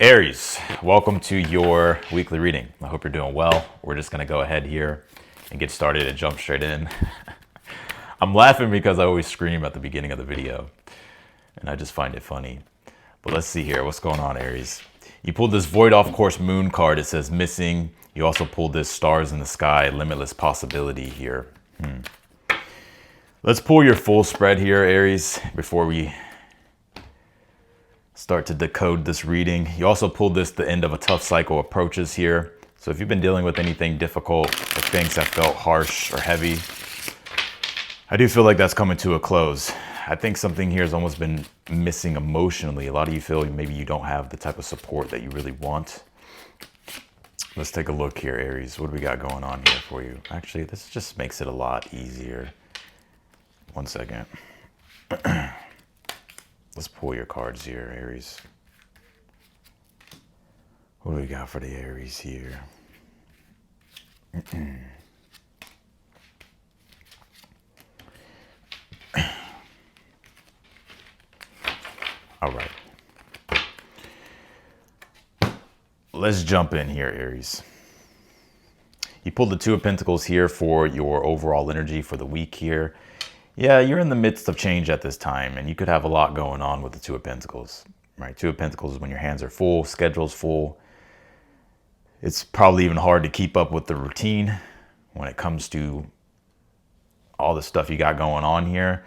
Aries, welcome to your weekly reading. I hope you're doing well. We're just going to go ahead here and get started and jump straight in. I'm laughing because I always scream at the beginning of the video, and I just find it funny. But let's see here. What's going on, Aries? You pulled this Void Off Course Moon card. It says missing. You also pulled this Stars in the Sky, Limitless Possibility here. Let's pull your full spread here, Aries, before we start to decode this reading. You also pulled this, the end of a tough cycle approaches here. So if you've been dealing with anything difficult, or things that felt harsh or heavy, I do feel like that's coming to a close. I think something here has almost been missing emotionally. A lot of you feel maybe you don't have the type of support that you really want. Let's take a look here, Aries. What do we got going on here for you? Actually, this just makes it a lot easier. One second. Let's pull your cards here, Aries. What do we got for the Aries here? All right. Let's jump in here, Aries. You pulled the Two of Pentacles here for your overall energy for the week here. Yeah, you're in the midst of change at this time, and you could have a lot going on with the Two of Pentacles, right? Two of Pentacles is when your hands are full, schedule's full. It's probably even hard to keep up with the routine when it comes to all the stuff you got going on here.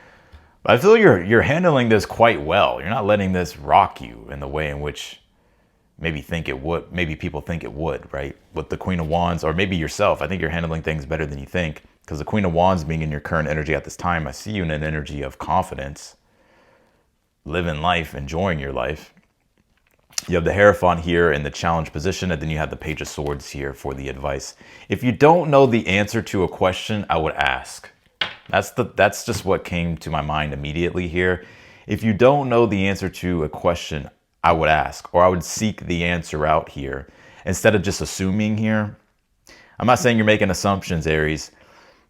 But I feel you're handling this quite well. You're not letting this rock you in the way in which maybe people think it would, right? With the Queen of Wands, or maybe yourself, I think you're handling things better than you think. Because the Queen of Wands being in your current energy at this time, I see you in an energy of confidence, living life, enjoying your life. You have the Hierophant here in the challenge position, and then you have the Page of Swords here for the advice. If you don't know the answer to a question, I would ask. That's just what came to my mind immediately here. If you don't know the answer to a question, I would ask, or I would seek the answer out here instead of just assuming here. I'm not saying you're making assumptions, Aries,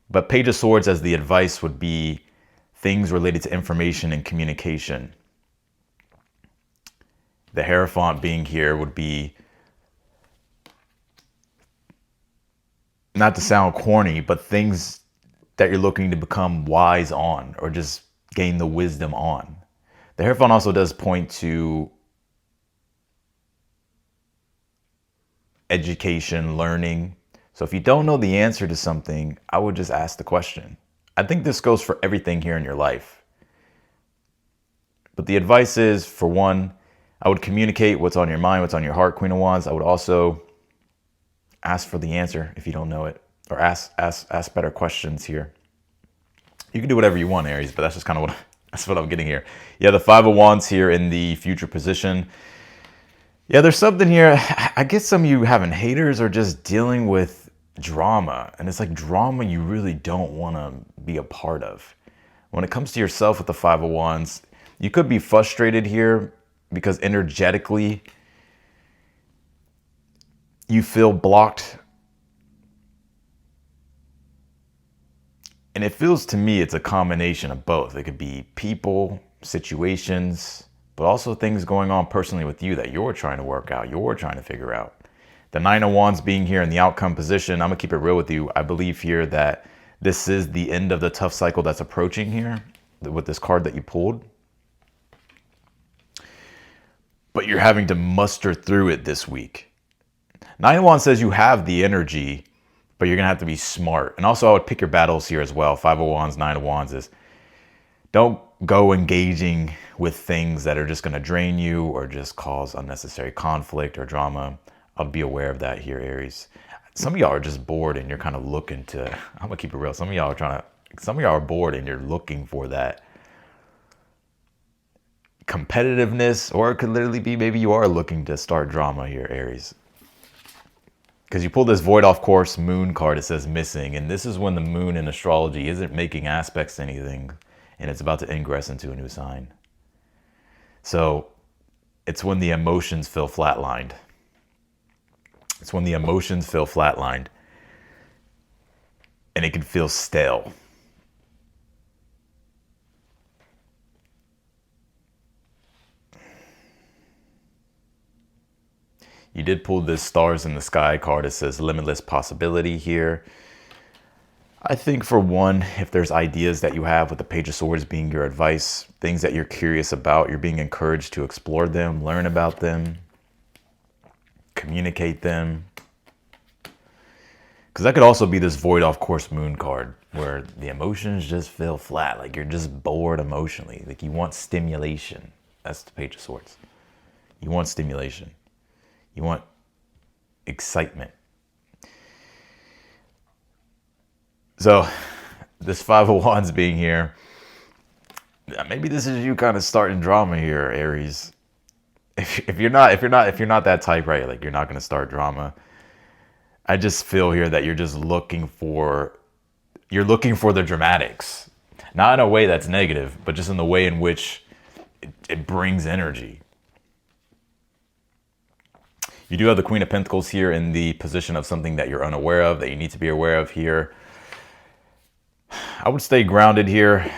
but Page of Swords as the advice would be things related to information and communication. The Hierophant being here would be, not to sound corny, but things that you're looking to become wise on or just gain the wisdom on. The Hierophant also does point to education, learning. So if you don't know the answer to something, I would just ask the question. I think this goes for everything here in your life. But the advice is, for one, I would communicate what's on your mind, what's on your heart, Queen of Wands. I would also ask for the answer if you don't know it, or ask better questions here. You can do whatever you want, Aries, but that's just kind of that's what I'm getting here. Yeah, the Five of Wands here in the future position. Yeah, there's something here. I get some of you having haters or just dealing with drama. And it's like drama you really don't want to be a part of. When it comes to yourself with the Five of Wands, you could be frustrated here because energetically you feel blocked. And it feels to me it's a combination of both. It could be people, situations, but also things going on personally with you that you're trying to work out, you're trying to figure out. The Nine of Wands being here in the outcome position, I'm gonna keep it real with you. I believe here that this is the end of the tough cycle that's approaching here with this card that you pulled. But you're having to muster through it this week. Nine of Wands says you have the energy, but you're gonna have to be smart. And also I would pick your battles here as well. Five of Wands, Nine of Wands is, don't go engaging with things that are just going to drain you or just cause unnecessary conflict or drama. I'll be aware of that here, Aries. Some of y'all are just bored and you're kind of looking to, I'm gonna keep it real. Some of y'all are bored and you're looking for that competitiveness, or it could literally be maybe you are looking to start drama here, Aries. Because you pull this Void Off Course Moon card, it says missing. And this is when the moon in astrology isn't making aspects to anything, and it's about to ingress into a new sign. So it's when the emotions feel flatlined. It's when the emotions feel flatlined and it can feel stale. You did pull this stars in the sky card. It says limitless possibility here. I think for one, if there's ideas that you have with the Page of Swords being your advice, things that you're curious about, you're being encouraged to explore them, learn about them, communicate them. Because that could also be this void off course moon card where the emotions just feel flat, like you're just bored emotionally, like you want stimulation. That's the Page of Swords. You want stimulation. You want excitement. So this Five of Wands being here, maybe this is you kind of starting drama here, Aries. If you're not that type, right? Like you're not going to start drama. I just feel here that you're just looking for the dramatics, not in a way that's negative, but just in the way in which it brings energy. You do have the Queen of Pentacles here in the position of something that you're unaware of, that you need to be aware of here. I would stay grounded here.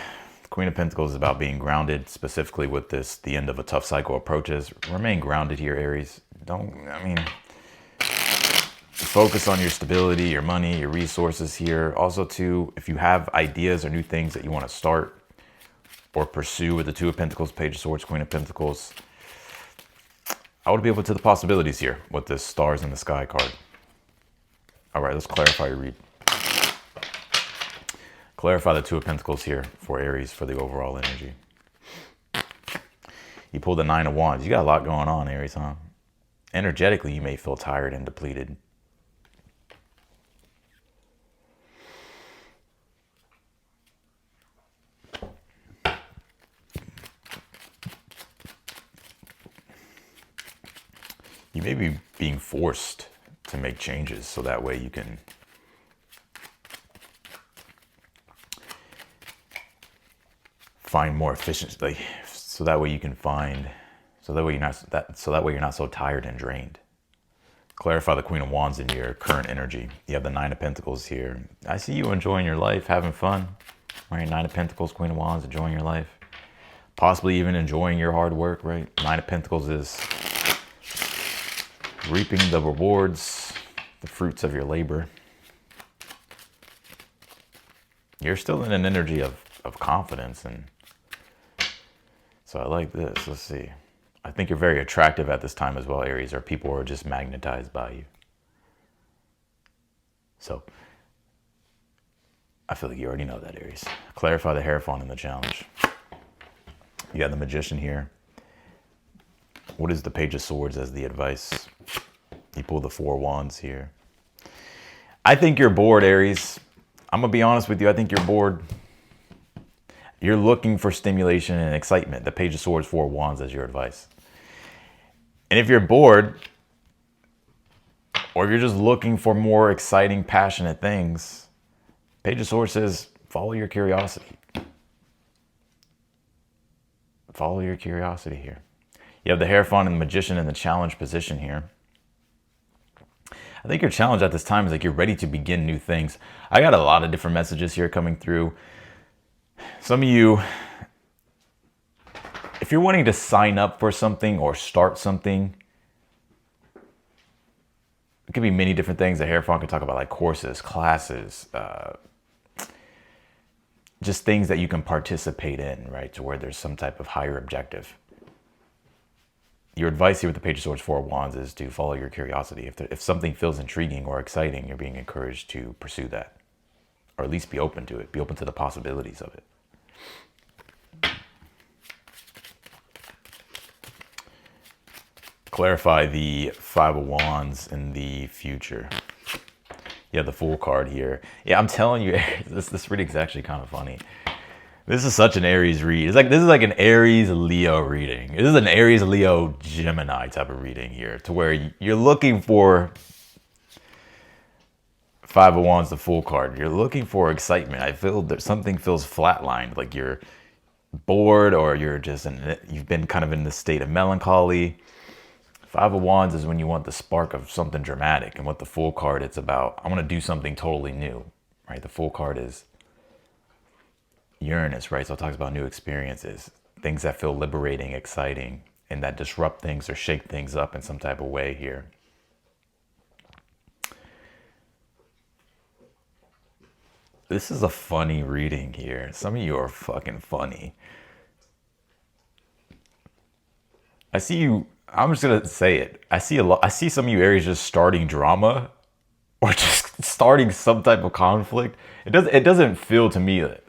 The Queen of Pentacles is about being grounded, specifically with this, the end of a tough cycle approaches. Remain grounded here, Aries. Focus on your stability, your money, your resources here. Also, too, if you have ideas or new things that you want to start or pursue with the Two of Pentacles, Page of Swords, Queen of Pentacles, I would be open to the possibilities here with this stars in the sky card. All right, let's clarify your read. Clarify the Two of Pentacles here for Aries for the overall energy. You pulled the Nine of Wands. You got a lot going on, Aries, huh? Energetically, you may feel tired and depleted. You may be being forced to make changes so that way you can find more efficiency, like so that way you're not so tired and drained. Clarify the Queen of Wands in your current energy. You have the Nine of Pentacles here. I see you enjoying your life, having fun. Right, Nine of Pentacles, Queen of Wands, enjoying your life. Possibly even enjoying your hard work, right? Nine of Pentacles is reaping the rewards, the fruits of your labor. You're still in an energy of confidence, and so I like this. Let's see. I think you're very attractive at this time as well, Aries, or people are just magnetized by you. So I feel like you already know that, Aries. Clarify the Hierophant in the challenge. You got the Magician here. What is the Page of Swords as the advice? You pull the Four of Wands here. I think you're bored, Aries. I'm going to be honest with you. I think you're bored. You're looking for stimulation and excitement. The Page of Swords, Four of Wands as your advice. And if you're bored, or you're just looking for more exciting, passionate things, Page of Swords says, follow your curiosity. Follow your curiosity here. You have the Hierophant and the Magician in the challenge position here. I think your challenge at this time is like you're ready to begin new things. I got a lot of different messages here coming through. Some of you, if you're wanting to sign up for something or start something, it could be many different things. The Hierophant could talk about like courses, classes, just things that you can participate in, right? To where there's some type of higher objective. Your advice here with the Page of Swords, Four of Wands is to follow your curiosity. If something feels intriguing or exciting, you're being encouraged to pursue that. Or at least be open to it. Be open to the possibilities of it. Clarify the Five of Wands in the future. You have the Fool card here. Yeah, I'm telling you, this reading is actually kind of funny. This is such an Aries read. This is like an Aries Leo reading. This is an Aries Leo Gemini type of reading here, to where you're looking for Five of Wands, the Fool card. You're looking for excitement. I feel that something feels flatlined, like you're bored, or you've been kind of in this state of melancholy. Five of Wands is when you want the spark of something dramatic, and with the Fool card, it's about, I want to do something totally new, right? The Fool card is Uranus, right? So it talks about new experiences, things that feel liberating, exciting, and that disrupt things or shake things up in some type of way here. This is a funny reading here. Some of you are fucking funny. I see you. I'm just gonna say it. I see a lot. I see some of you Aries just starting drama, or just starting some type of conflict. It doesn't feel to me like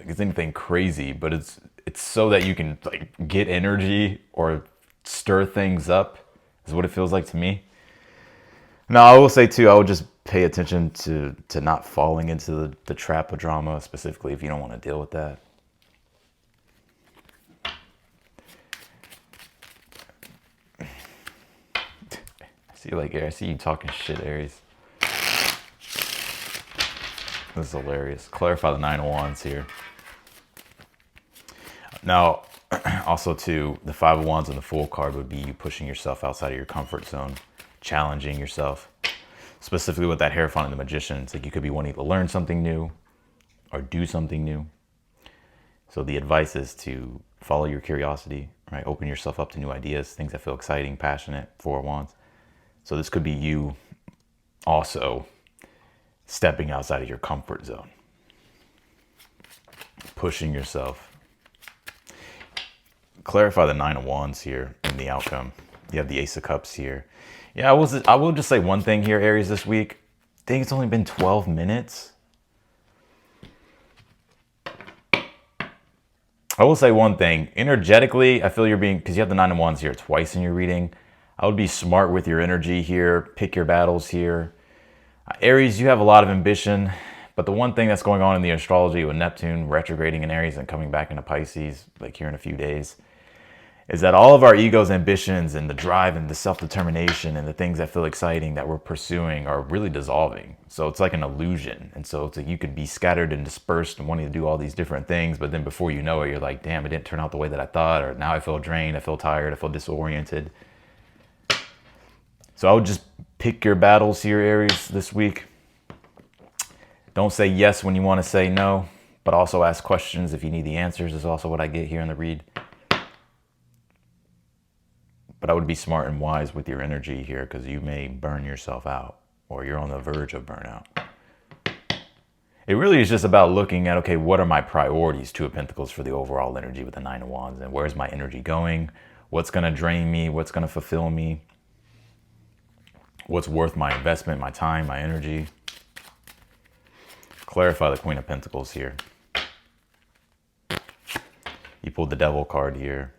it's anything crazy, but it's so that you can like get energy or stir things up. Is what it feels like to me. Now I will say too. I would just pay attention to not falling into the trap of drama, specifically if you don't want to deal with that. I see you talking shit, Aries. This is hilarious. Clarify the 9 of Wands here. Now, also too, the 5 of Wands and the Fool card would be you pushing yourself outside of your comfort zone, challenging yourself. Specifically with that Hierophant and the Magician, it's like you could be wanting to learn something new or do something new. So the advice is to follow your curiosity, right? Open yourself up to new ideas, things that feel exciting, passionate. 4 of Wands. So this could be you also stepping outside of your comfort zone, pushing yourself. Clarify the 9 of Wands here in the outcome. You have the Ace of Cups here. Yeah, I will just say one thing here, Aries, this week. I think it's only been 12 minutes. I will say one thing. Energetically, I feel you're being, because you have the 9 of Wands here twice in your reading. I would be smart with your energy here. Pick your battles here. Aries, you have a lot of ambition, but the one thing that's going on in the astrology with Neptune retrograding in Aries and coming back into Pisces, like here in a few days, is that all of our ego's ambitions and the drive and the self-determination and the things that feel exciting that we're pursuing are really dissolving. So it's like an illusion. And so it's like you could be scattered and dispersed and wanting to do all these different things, but then before you know it, you're like, damn, it didn't turn out the way that I thought, or now I feel drained, I feel tired, I feel disoriented. So I would just pick your battles here, Aries, this week. Don't say yes when you want to say no, but also ask questions if you need the answers is also what I get here in the read. But I would be smart and wise with your energy here because you may burn yourself out or you're on the verge of burnout. It really is just about looking at, okay, what are my priorities? 2 of Pentacles for the overall energy with the 9 of Wands. And where's my energy going? What's going to drain me? What's going to fulfill me? What's worth my investment, my time, my energy? Clarify the Queen of Pentacles here. You pulled the Devil card here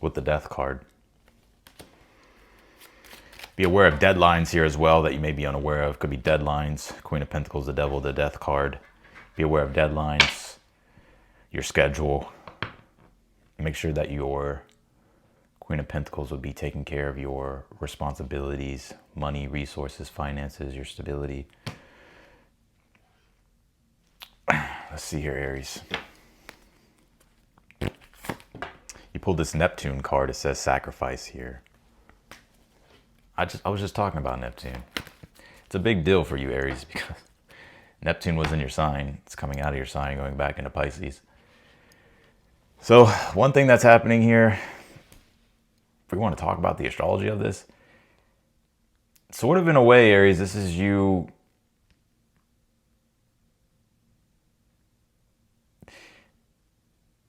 with the Death card. Be aware of deadlines here as well that you may be unaware of. Could be deadlines. Queen of Pentacles, the Devil, the Death card. Be aware of deadlines, your schedule. Make sure that your Queen of Pentacles would be taking care of your responsibilities, money, resources, finances, your stability. Let's see here, Aries. You pulled this Neptune card. It says sacrifice here. I was just talking about Neptune. It's a big deal for you, Aries, because Neptune was in your sign. It's coming out of your sign, going back into Pisces. So one thing that's happening here, if we want to talk about the astrology of this, sort of in a way, Aries, this is you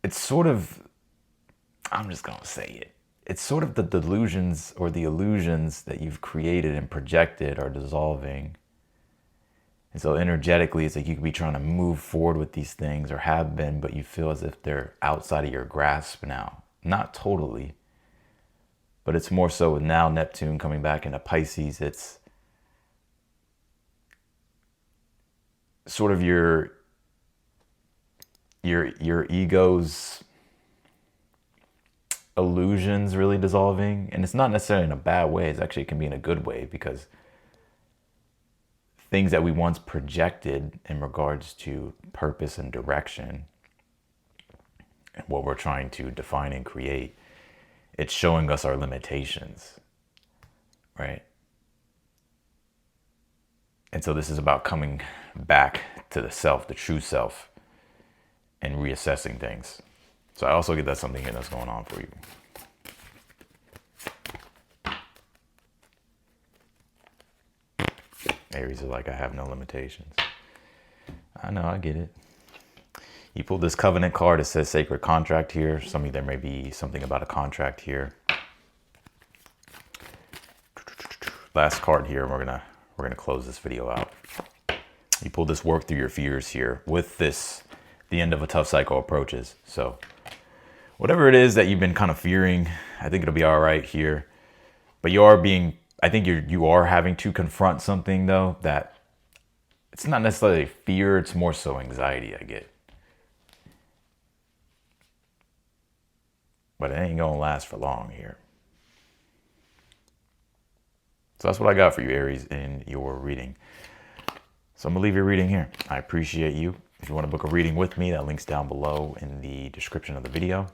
it's sort of, I'm just going to say it. It's sort of the delusions or the illusions that you've created and projected are dissolving. And so energetically, it's like you could be trying to move forward with these things or have been, but you feel as if they're outside of your grasp now. Not totally. But it's more so with now Neptune coming back into Pisces. It's sort of your ego's illusions really dissolving. And it's not necessarily in a bad way. It can be in a good way, because things that we once projected in regards to purpose and direction and what we're trying to define and create, it's showing us our limitations, right? And so this is about coming back to the self, the true self, and reassessing things. So I also get that's something here that's going on for you. Aries is like, I have no limitations. I know, I get it. You pulled this covenant card. It says sacred contract here. Some of you, there may be something about a contract here. Last card here, and we're gonna close this video out. You pulled this work through your fears here. With this, the end of a tough cycle approaches. So whatever it is that you've been kind of fearing, I think it'll be all right here. But I think you are having to confront something though, that it's not necessarily fear, it's more so anxiety I get. But it ain't gonna last for long here. So that's what I got for you, Aries, in your reading. So I'm gonna leave your reading here. I appreciate you. If you want to book a reading with me, that link's down below in the description of the video.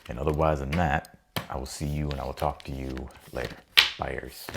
And otherwise than that, I will see you and I will talk to you later. Bye, Aries.